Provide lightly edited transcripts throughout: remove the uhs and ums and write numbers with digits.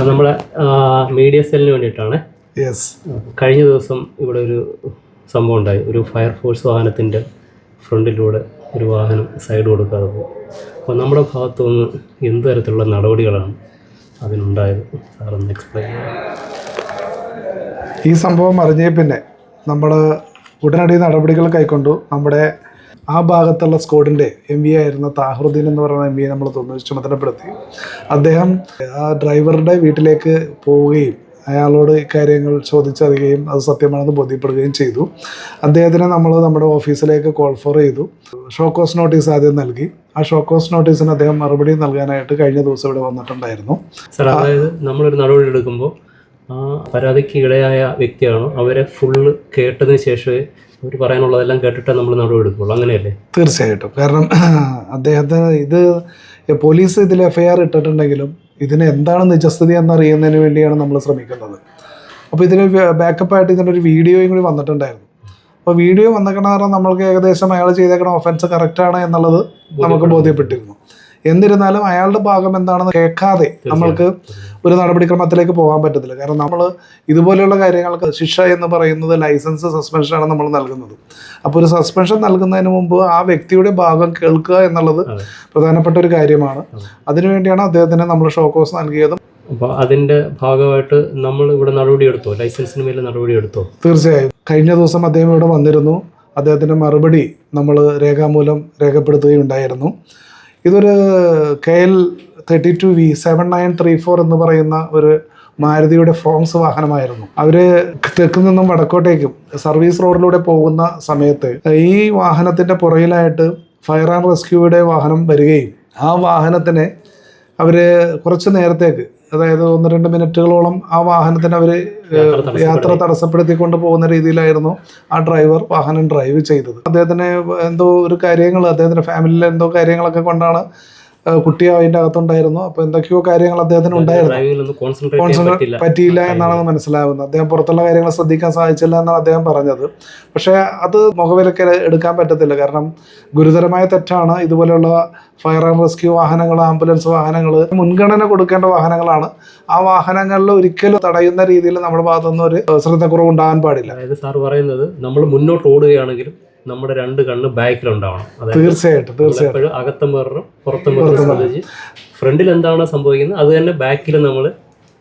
Sir നമ്മുടെ media സെല്ലിന് വേണ്ടിയിട്ടാണ്. യെസ്. കഴിഞ്ഞ ദിവസം ഇവിടെ ഒരു സംഭവം ഉണ്ടായി. ഒരു ഫയർഫോഴ്സ് വാഹനത്തിൻ്റെ ഫ്രണ്ടിലൂടെ ഒരു വാഹനം സൈഡ് കൊടുക്കാതെ പോകും. അപ്പോൾ നമ്മുടെ ഭാഗത്തു നിന്ന് എന്ത് തരത്തിലുള്ള നടപടികളാണ് അതിനുണ്ടായത്? സാറൊന്ന് എക്സ്പ്ലെയിൻ ചെയ്യാം. ഈ സംഭവം അറിഞ്ഞേ പിന്നെ നമ്മൾ ഉടനടി നടപടികൾ കൈക്കൊണ്ടു. നമ്മുടെ ആ ഭാഗത്തുള്ള സ്ക്വാഡിൻ്റെ MV ആയിരുന്ന താഹറുദ്ദീൻ എന്ന് പറയുന്ന MV നമ്മൾ ചുമതലപ്പെടുത്തി. അദ്ദേഹം ആ ഡ്രൈവറുടെ വീട്ടിലേക്ക് പോവുകയും അയാളോട് ഇക്കാര്യങ്ങൾ ചോദിച്ചറിയുകയും അത് സത്യമാണെന്ന് ബോധ്യപ്പെടുകയും ചെയ്തു. അദ്ദേഹത്തിന് നമ്മൾ നമ്മുടെ ഓഫീസിലേക്ക് കോൾ ഫോർ ചെയ്തു. ഷോക്കോസ് നോട്ടീസ് ആദ്യം നൽകി. ആ ഷോക്കോസ് നോട്ടീസിന് അദ്ദേഹം മറുപടി നൽകാനായിട്ട് കഴിഞ്ഞ ദിവസം ഇവിടെ വന്നിട്ടുണ്ടായിരുന്നു. സാർ, അതായത് നമ്മളൊരു നടപടി എടുക്കുമ്പോൾ ആ പരാതിക്ക് ഇടയായ വ്യക്തിയാണോ അവരെ ഫുള്ള് കേട്ടതിന് ശേഷമേ അവർ പറയാനുള്ളതെല്ലാം കേട്ടിട്ടേ നമ്മൾ നടപടി എടുക്കുള്ളൂ, അങ്ങനെയല്ലേ? തീർച്ചയായിട്ടും. കാരണം അദ്ദേഹത്തിന് ഇത് പോലീസ് ഇതിൽ FIR ഇട്ടിട്ടുണ്ടെങ്കിലും ഇതിന് എന്താണ് നിജസ്ഥിതി എന്നറിയുന്നതിന് വേണ്ടിയാണ് നമ്മൾ ശ്രമിക്കുന്നത്. അപ്പോൾ ഇതിന് ബാക്കപ്പായിട്ട് ഇതിൻ്റെ ഒരു വീഡിയോയും കൂടി വന്നിട്ടുണ്ടായിരുന്നു. അപ്പോൾ വീഡിയോ വന്നേക്കണ കാരണം നമ്മൾക്ക് ഏകദേശം അയാൾ ചെയ്തേക്കണ ഒഫൻസ് കറക്റ്റാണ് എന്നുള്ളത് നമുക്ക് ബോധ്യപ്പെട്ടിരുന്നു. എന്നിരുന്നാലും അയാളുടെ ഭാഗം എന്താണെന്ന് കേൾക്കാതെ നമ്മൾക്ക് ഒരു നടപടിക്രമത്തിലേക്ക് പോകാൻ പറ്റത്തില്ല. കാരണം നമ്മൾ ഇതുപോലെയുള്ള കാര്യങ്ങൾക്ക് ശിക്ഷ എന്ന് പറയുന്നത് ലൈസൻസ് സസ്പെൻഷനാണ് നമ്മൾ നൽകുന്നത്. അപ്പോൾ ഒരു സസ്പെൻഷൻ നൽകുന്നതിന് മുമ്പ് ആ വ്യക്തിയുടെ ഭാഗം കേൾക്കുക എന്നുള്ളത് പ്രധാനപ്പെട്ട ഒരു കാര്യമാണ്. അതിനുവേണ്ടിയാണ് അദ്ദേഹത്തിന് നമ്മൾ ഷോക്കോസ് നൽകിയതും. അപ്പോൾ അതിൻ്റെ ഭാഗമായിട്ട് നമ്മൾ ഇവിടെ നടപടിയെടുത്തോ? ലൈസൻസിന് മേലെ നടപടിയെടുത്തോ? തീർച്ചയായും. കഴിഞ്ഞ ദിവസം അദ്ദേഹം ഇവിടെ വന്നിരുന്നു. അദ്ദേഹത്തിൻ്റെ മറുപടി നമ്മൾ രേഖാമൂലം രേഖപ്പെടുത്തുകയുണ്ടായിരുന്നു. ഇതൊരു KL 32V 7934 എന്ന് പറയുന്ന ഒരു മാരുതിയുടെ ഫ്രോങ്സ് വാഹനമായിരുന്നു. അവർ തെക്ക് നിന്നും വടക്കോട്ടേക്കും സർവീസ് റോഡിലൂടെ പോകുന്ന സമയത്ത് ഈ വാഹനത്തിൻ്റെ പുറകിലായിട്ട് ഫയർ ആൻഡ് റെസ്ക്യൂയുടെ വാഹനം വരികയും ആ വാഹനത്തിനെ അവർ കുറച്ച് നേരത്തേക്ക്, അതായത് 1-2 മിനിറ്റുകളോളം ആ വാഹനത്തിന് അവർ യാത്ര തടസ്സപ്പെടുത്തിക്കൊണ്ട് പോകുന്ന രീതിയിലായിരുന്നു ആ ഡ്രൈവർ വാഹനം ഡ്രൈവ് ചെയ്തത്. അദ്ദേഹത്തിന് എന്തോ ഒരു കാര്യങ്ങൾ, അദ്ദേഹത്തിൻ്റെ ഫാമിലിയിലെ എന്തോ കാര്യങ്ങളൊക്കെ കൊണ്ടാണ് കുട്ടി അതിൻ്റെ അകത്തുണ്ടായിരുന്നു. അപ്പോൾ എന്തൊക്കെയോ കാര്യങ്ങൾ അദ്ദേഹത്തിന് ഉണ്ടായിരുന്നു, കോൺസെൻട്രേറ്റ് പറ്റിയില്ല എന്നാണ് മനസ്സിലാവുന്നത്. അദ്ദേഹം പുറത്തുള്ള കാര്യങ്ങൾ ശ്രദ്ധിക്കാൻ സാധിച്ചില്ല എന്നാണ് അദ്ദേഹം പറഞ്ഞത്. പക്ഷേ അത് മുഖവിലക്ക് എടുക്കാൻ പറ്റത്തില്ല. കാരണം ഗുരുതരമായ തെറ്റാണ്. ഇതുപോലെയുള്ള ഫയർ ആൻഡ് റെസ്ക്യൂ വാഹനങ്ങൾ, ആംബുലൻസ് വാഹനങ്ങൾ മുൻഗണന കൊടുക്കേണ്ട വാഹനങ്ങളാണ്. ആ വാഹനങ്ങളിൽ ഒരിക്കലും തടയുന്ന രീതിയിൽ നമ്മുടെ ഭാഗത്തുനിന്ന് ഒരു ശ്രദ്ധക്കുറവ് ഉണ്ടാകാൻ പാടില്ല. അതായത് സാർ പറയുന്നത് നമ്മൾ മുന്നോട്ട് ഓടുകയാണെങ്കിലും നമ്മുടെ 2 കണ്ണ് ബാക്കിലുണ്ടാവണം. തീർച്ചയായിട്ടും. അകത്തും മിററും പുറത്തും മിററും ശ്രദ്ധിച്ച് ഫ്രണ്ടിൽ എന്താണോ സംഭവിക്കുന്നത് അത് തന്നെ ബാക്കിൽ നമ്മൾ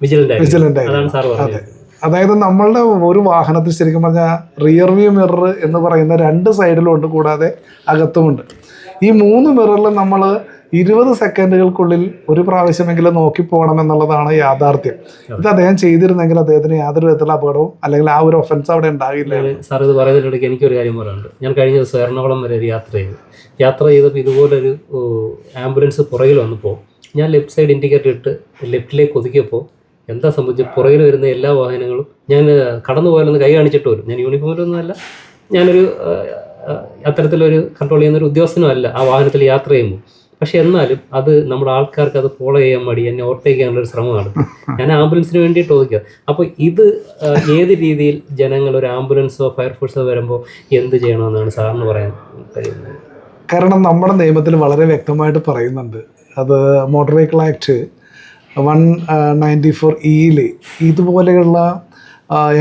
വിജിലന്റ് ആയിരിക്കും. അതാണ് സാർ പറഞ്ഞത്. അതായത് നമ്മളുടെ ഒരു വാഹനത്തിൽ ശരിക്കും പറഞ്ഞാൽ റിയർ വ്യൂ മിറർ എന്ന് പറയുന്ന 2 സൈഡിലുണ്ട്, കൂടാതെ അകത്തുമുണ്ട്. ഈ 3 മിററിൽ നമ്മൾ 20 സെക്കൻഡുകൾക്കുള്ളിൽ ഒരു പ്രാവശ്യമെങ്കിലും നോക്കി പോകണം എന്നുള്ളതാണ് യാഥാർത്ഥ്യം. ഇത് അദ്ദേഹം ചെയ്തിരുന്നെങ്കിൽ അദ്ദേഹത്തിന് യാതൊരു വിധത്തിലുള്ള അപകടവും അല്ലെങ്കിൽ ആ ഒരു ഒഫൻസ് അവിടെ ഉണ്ടാകില്ല. സാർ, ഇത് പറയുന്നതിനിടയ്ക്ക് എനിക്കൊരു കാര്യം പറയാനുണ്ട്. ഞാൻ കഴിഞ്ഞ ദിവസം എറണാകുളം വരെ ഒരു യാത്ര ചെയ്തപ്പോൾ ഇതുപോലൊരു ആംബുലൻസ് പുറകിൽ വന്നപ്പോൾ ഞാൻ ലെഫ്റ്റ് സൈഡ് ഇൻഡിക്കേറ്റർ ഇട്ട് ലെഫ്റ്റിലേക്ക് ഒതുക്കിയപ്പോൾ എന്താ സംഭവിച്ചത്? പുറകിൽ വരുന്ന എല്ലാ വാഹനങ്ങളും ഞാൻ കടന്നു പോയാലൊന്ന് കൈ കാണിച്ചിട്ട് വരും. ഞാൻ യൂണിഫോമിലൊന്നുമല്ല, ഞാനൊരു അത്തരത്തിലൊരു കൺട്രോൾ ചെയ്യുന്നൊരു ഉദ്യോഗസ്ഥനുമല്ല ആ വാഹനത്തിൽ യാത്ര ചെയ്യുമ്പോൾ. പക്ഷെ എന്നാലും അത് നമ്മുടെ ആൾക്കാർക്ക് അത് ഫോളോ ചെയ്യാൻ മടി, എന്നെ ഓവർടേക്ക് ചെയ്യാനുള്ളൊരു ശ്രമം നടത്തും. ഞാൻ ആംബുലൻസിന് വേണ്ടിയിട്ട് ഒതുക്കുക. അപ്പോൾ ഇത് ഏത് രീതിയിൽ ജനങ്ങൾ ഒരു ആംബുലൻസോ ഫയർഫോഴ്സോ വരുമ്പോൾ എന്ത് ചെയ്യണമെന്നാണ് സാറിന് പറയാൻ കഴിയുന്നത്? കാരണം നമ്മുടെ നിയമത്തിൽ വളരെ വ്യക്തമായിട്ട് പറയുന്നുണ്ട്. അത് മോട്ടോർ വെഹിക്കിൾ ആക്ട് 194E ഇതുപോലെയുള്ള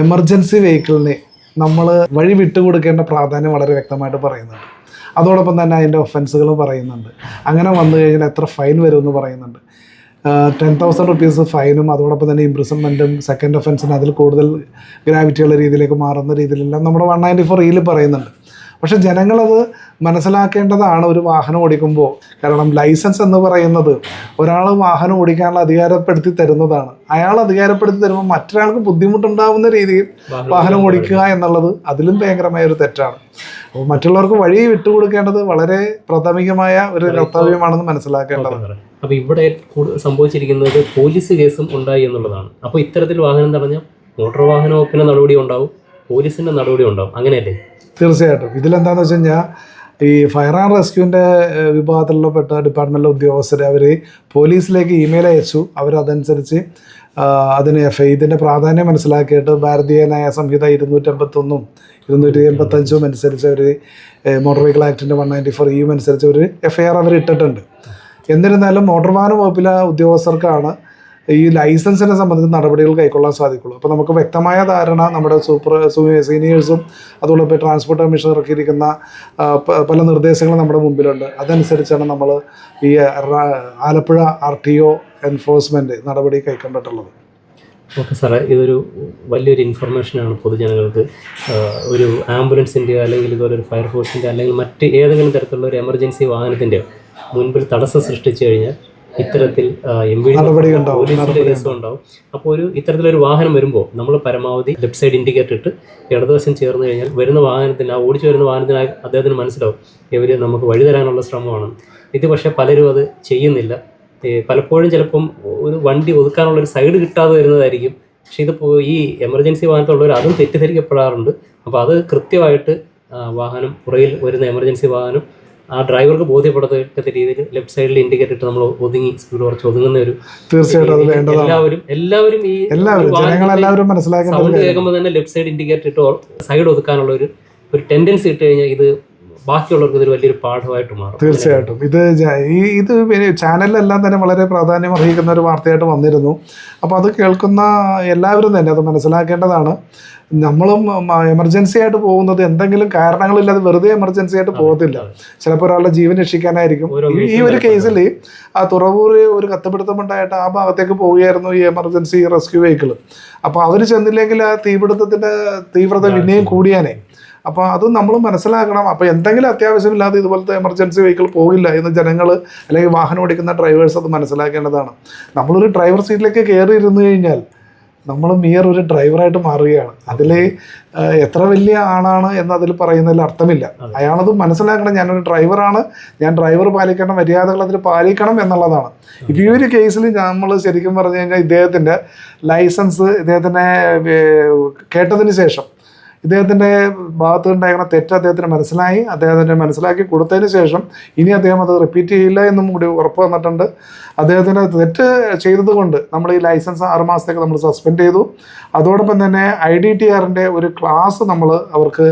എമർജൻസി വെഹിക്കിളിനെ നമ്മൾ വഴി വിട്ടുകൊടുക്കേണ്ട പ്രാധാന്യം വളരെ വ്യക്തമായിട്ട് പറയുന്നുണ്ട്. അതോടൊപ്പം തന്നെ അതിൻ്റെ ഒഫൻസുകളും പറയുന്നുണ്ട്. അങ്ങനെ വന്നു കഴിഞ്ഞാൽ എത്ര ഫൈൻ വരുമെന്ന് പറയുന്നുണ്ട്. 10,000 rupees ഫൈനും അതോടൊപ്പം തന്നെ ഇംപ്രിസൺമെൻറ്റും, സെക്കൻഡ് ഒഫൻസിന് അതിൽ കൂടുതൽ ഗ്രാവിറ്റിയുള്ള രീതിയിലേക്ക് മാറുന്ന രീതിയിലെല്ലാം നമ്മുടെ 194E പറയുന്നുണ്ട്. പക്ഷെ ജനങ്ങളത് മനസ്സിലാക്കേണ്ടതാണ് ഒരു വാഹനം ഓടിക്കുമ്പോൾ. കാരണം ലൈസൻസ് എന്ന് പറയുന്നത് ഒരാൾ വാഹനം ഓടിക്കാനുള്ള അധികാരപ്പെടുത്തി തരുന്നതാണ്. അയാൾ അധികാരപ്പെടുത്തി തരുമ്പോൾ മറ്റൊരാൾക്ക് ബുദ്ധിമുട്ടുണ്ടാകുന്ന രീതിയിൽ വാഹനം ഓടിക്കുക എന്നുള്ളത് അതിലും ഭയങ്കരമായ ഒരു തെറ്റാണ്. അപ്പോൾ മറ്റുള്ളവർക്ക് വഴി വിട്ടുകൊടുക്കേണ്ടത് വളരെ പ്രാഥമികമായ ഒരു കർത്തവ്യമാണെന്ന് മനസ്സിലാക്കേണ്ടതാണ്. അപ്പോൾ ഇവിടെ സംഭവിച്ചിരിക്കുന്നത് പോലീസ് കേസും ഉണ്ടായി എന്നുള്ളതാണ്. അപ്പോൾ ഇത്തരത്തിൽ വാഹനം തടഞ്ഞാൽ മോട്ടോർ വാഹന വകുപ്പിൻ്റെ നടപടി ഉണ്ടാവും, പോലീസിൻ്റെ നടപടി ഉണ്ടാവും, അങ്ങനെയല്ലേ? തീർച്ചയായിട്ടും. ഇതിലെന്താണെന്ന് വെച്ച് കഴിഞ്ഞാൽ ഈ ഫയർ ആൻഡ് റെസ്ക്യൂവിൻ്റെ വിഭാഗത്തിലുള്ള പെട്ട ഡിപ്പാർട്ട്മെൻറ്റിലെ ഉദ്യോഗസ്ഥർ അവർ പോലീസിലേക്ക് ഇമെയിൽ അയച്ചു. അവരതനുസരിച്ച് അതിന് ഇതിൻ്റെ പ്രാധാന്യം മനസ്സിലാക്കിയിട്ട് ഭാരതീയ ന്യായ സംഹിത 251 285 അനുസരിച്ച് അവർ മോട്ടോർ വെഹിക്കിൾ ആക്ടിൻ്റെ 194E അനുസരിച്ച് ഒരു FIR അവർ ഇട്ടിട്ടുണ്ട്. എന്നിരുന്നാലും മോട്ടോർ വാഹന വകുപ്പിലെ ഉദ്യോഗസ്ഥർക്കാണ് ഈ ലൈസൻസിനെ സംബന്ധിച്ച് നടപടികൾ കൈക്കൊള്ളാൻ സാധിക്കുള്ളൂ. അപ്പോൾ നമുക്ക് വ്യക്തമായ ധാരണ നമ്മുടെ സീനിയേഴ്സും അതുപോലെ ഇപ്പോൾ ട്രാൻസ്പോർട്ട് കമ്മീഷൻ ഇറക്കിയിരിക്കുന്ന പല നിർദ്ദേശങ്ങളും നമ്മുടെ മുമ്പിലുണ്ട്. അതനുസരിച്ചാണ് നമ്മൾ ഈ ആലപ്പുഴ RTO എൻഫോഴ്സ്മെൻറ്റ് നടപടി കൈക്കൊണ്ടിട്ടുള്ളത്. ഓക്കെ സാറേ, ഇതൊരു വലിയൊരു ഇൻഫർമേഷനാണ് പൊതുജനങ്ങൾക്ക്. ഒരു ആംബുലൻസിൻ്റെയോ അല്ലെങ്കിൽ ഇതുപോലെ ഒരു ഫയർഫോഴ്സിൻ്റെ അല്ലെങ്കിൽ മറ്റ് ഏതെങ്കിലും തരത്തിലുള്ള ഒരു എമർജൻസി വാഹനത്തിൻ്റെയോ മുൻപിൽ തടസ്സം സൃഷ്ടിച്ചു കഴിഞ്ഞാൽ ഇത്തരത്തിൽ പോലീസിൻ്റെ കേസും ഉണ്ടാവും. അപ്പോൾ ഇത്തരത്തിലൊരു വാഹനം വരുമ്പോൾ നമ്മൾ പരമാവധി ലെഫ്റ്റ് സൈഡ് ഇൻഡിക്കേറ്റർ ഇട്ട് ഇടതുവശം ചേർന്ന് കഴിഞ്ഞാൽ വരുന്ന വാഹനത്തിന്, ആ ഓടിച്ചു വരുന്ന വാഹനത്തിന് അദ്ദേഹത്തിന് മനസ്സിലാവും ഇവർ നമുക്ക് വഴി തരാനുള്ള ശ്രമമാണ്. ഇത് പക്ഷേ പലരും അത് ചെയ്യുന്നില്ല. പലപ്പോഴും ചിലപ്പം ഒരു വണ്ടി ഒതുക്കാനുള്ളൊരു സൈഡ് കിട്ടാതെ വരുന്നതായിരിക്കും. പക്ഷേ ഇതിപ്പോൾ ഈ എമർജൻസി വാഹനത്തുള്ളവർ അതും തെറ്റിദ്ധരിക്കപ്പെടാറുണ്ട്. അപ്പോൾ അത് കൃത്യമായിട്ട് വാഹനം പുറകിൽ വരുന്ന എമർജൻസി വാഹനം ആ ഡ്രൈവർക്ക് ബോധ്യപ്പെടത്തക്ക രീതിയിൽ ലെഫ്റ്റ് സൈഡിൽ ഇൻഡിക്കേറ്റർ ഇട്ട് നമ്മൾ ഒതുങ്ങി സ്പീഡ് കുറച്ച് ഒതുങ്ങുന്ന ഒരു തീർച്ചയായിട്ടും എല്ലാവരും ഈ സൗണ്ട് കേൾക്കുമ്പോൾ തന്നെ ലെഫ്റ്റ് സൈഡ് ഇൻഡിക്കേറ്റർ ഇട്ട് സൈഡ് ഒതുക്കാനുള്ള ഒരു ടെൻഡൻസി ഇട്ട് കഴിഞ്ഞാൽ ഇത് ബാക്കിയുള്ളവർക്ക് ഇതൊരു വലിയൊരു പാഠമായിട്ട് മാറും. തീർച്ചയായിട്ടും ഇത് ചാനലിലെല്ലാം തന്നെ വളരെ പ്രാധാന്യം അർഹിക്കുന്ന ഒരു വാർത്തയായിട്ട് വന്നിരുന്നു. അപ്പോൾ അത് കേൾക്കുന്ന എല്ലാവരും തന്നെ അത് മനസ്സിലാക്കേണ്ടതാണ്. നമ്മളും എമർജൻസി ആയിട്ട് പോകുന്നത് എന്തെങ്കിലും കാരണങ്ങളില്ലാതെ വെറുതെ എമർജൻസി ആയിട്ട് പോകത്തില്ല. ചിലപ്പോൾ ഒരാളുടെ ജീവൻ രക്ഷിക്കാനായിരിക്കും. ഈ ഒരു കേസിൽ ആ തുറവൂർ ഒരു കത്തുപിടുത്തമുണ്ടായിട്ട് ആ ഭാഗത്തേക്ക് പോവുകയായിരുന്നു ഈ എമർജൻസി റെസ്ക്യൂ വെഹിക്കിൾ. അപ്പോൾ അവർ ചെന്നില്ലെങ്കിൽ ആ തീപിടുത്തത്തിൻ്റെ തീവ്രത പിന്നെയും കൂടിയാനേ. അപ്പോൾ അത് നമ്മൾ മനസ്സിലാക്കണം. അപ്പോൾ എന്തെങ്കിലും അത്യാവശ്യമില്ലാതെ ഇതുപോലത്തെ എമർജൻസി വെഹിക്കിൾ പോകില്ല എന്ന് ജനങ്ങൾ അല്ലെങ്കിൽ വാഹനം ഓടിക്കുന്ന ഡ്രൈവേഴ്സ് അത് മനസ്സിലാക്കേണ്ടതാണ്. നമ്മളൊരു ഡ്രൈവർ സീറ്റിലേക്ക് കയറി ഇരുന്ന് കഴിഞ്ഞാൽ നമ്മൾ മിയർ ഒരു ഡ്രൈവറായിട്ട് മാറുകയാണ്. അതിൽ എത്ര വലിയ ആളാണ് എന്നതിൽ പറയുന്നതിൽ അർത്ഥമില്ല. അയാളത് മനസ്സിലാക്കണം, ഞാനൊരു ഡ്രൈവറാണ്, ഞാൻ ഡ്രൈവർ പാലിക്കേണ്ട മര്യാദകൾ അതിൽ പാലിക്കണം എന്നുള്ളതാണ്. ഇപ്പോൾ ഈ ഒരു കേസിൽ നമ്മൾ ശരിക്കും പറഞ്ഞു കഴിഞ്ഞാൽ ഇദ്ദേഹത്തിൻ്റെ ലൈസൻസ് ഇദ്ദേഹത്തിനെ കേട്ടതിന് ശേഷം ഇദ്ദേഹത്തിൻ്റെ ഭാഗത്ത് ഉണ്ടായിരുന്ന തെറ്റ് അദ്ദേഹത്തിന് മനസ്സിലാക്കി കൊടുത്തതിന് ശേഷം ഇനി അദ്ദേഹം അത് റിപ്പീറ്റ് ചെയ്യില്ല എന്നും കൂടി ഉറപ്പ് വന്നിട്ടുണ്ട്. അദ്ദേഹത്തിന് തെറ്റ് ചെയ്തത് കൊണ്ട് നമ്മൾ ഈ ലൈസൻസ് 6 മാസത്തേക്ക് നമ്മൾ സസ്പെൻഡ് ചെയ്തു. അതോടൊപ്പം തന്നെ IDTRൻ്റെ ഒരു ക്ലാസ് നമ്മൾ അവർക്ക്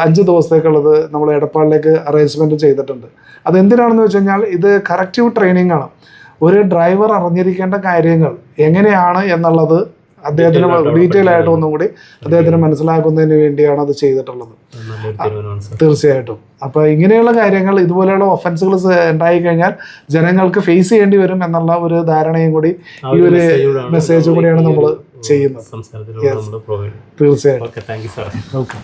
5 ദിവസത്തേക്കുള്ളത് നമ്മൾ എടപ്പാളിലേക്ക് അറേഞ്ച്മെൻറ്റ് ചെയ്തിട്ടുണ്ട്. അതെന്തിനാണെന്ന് വെച്ച് കഴിഞ്ഞാൽ ഇത് കറക്റ്റീവ് ട്രെയിനിങ് ആണ്. ഒരു ഡ്രൈവർ അറിഞ്ഞിരിക്കേണ്ട കാര്യങ്ങൾ എങ്ങനെയാണ് എന്നുള്ളത് അദ്ദേഹത്തിന് ഡീറ്റെയിൽ ആയിട്ട് ഒന്നും കൂടി അദ്ദേഹത്തിന് മനസ്സിലാക്കുന്നതിന് വേണ്ടിയാണ് അത് ചെയ്തിട്ടുള്ളത്. തീർച്ചയായിട്ടും. അപ്പോൾ ഇങ്ങനെയുള്ള കാര്യങ്ങൾ, ഇതുപോലെയുള്ള ഒഫൻസുകൾ ഉണ്ടായിക്കഴിഞ്ഞാൽ ജനങ്ങൾക്ക് ഫേസ് ചെയ്യേണ്ടി വരും എന്നുള്ള ഒരു ധാരണയും കൂടി ഈ ഒരു മെസ്സേജ് കൂടിയാണ് നമ്മൾ ചെയ്യുന്നത്. തീർച്ചയായിട്ടും. ഓക്കെ.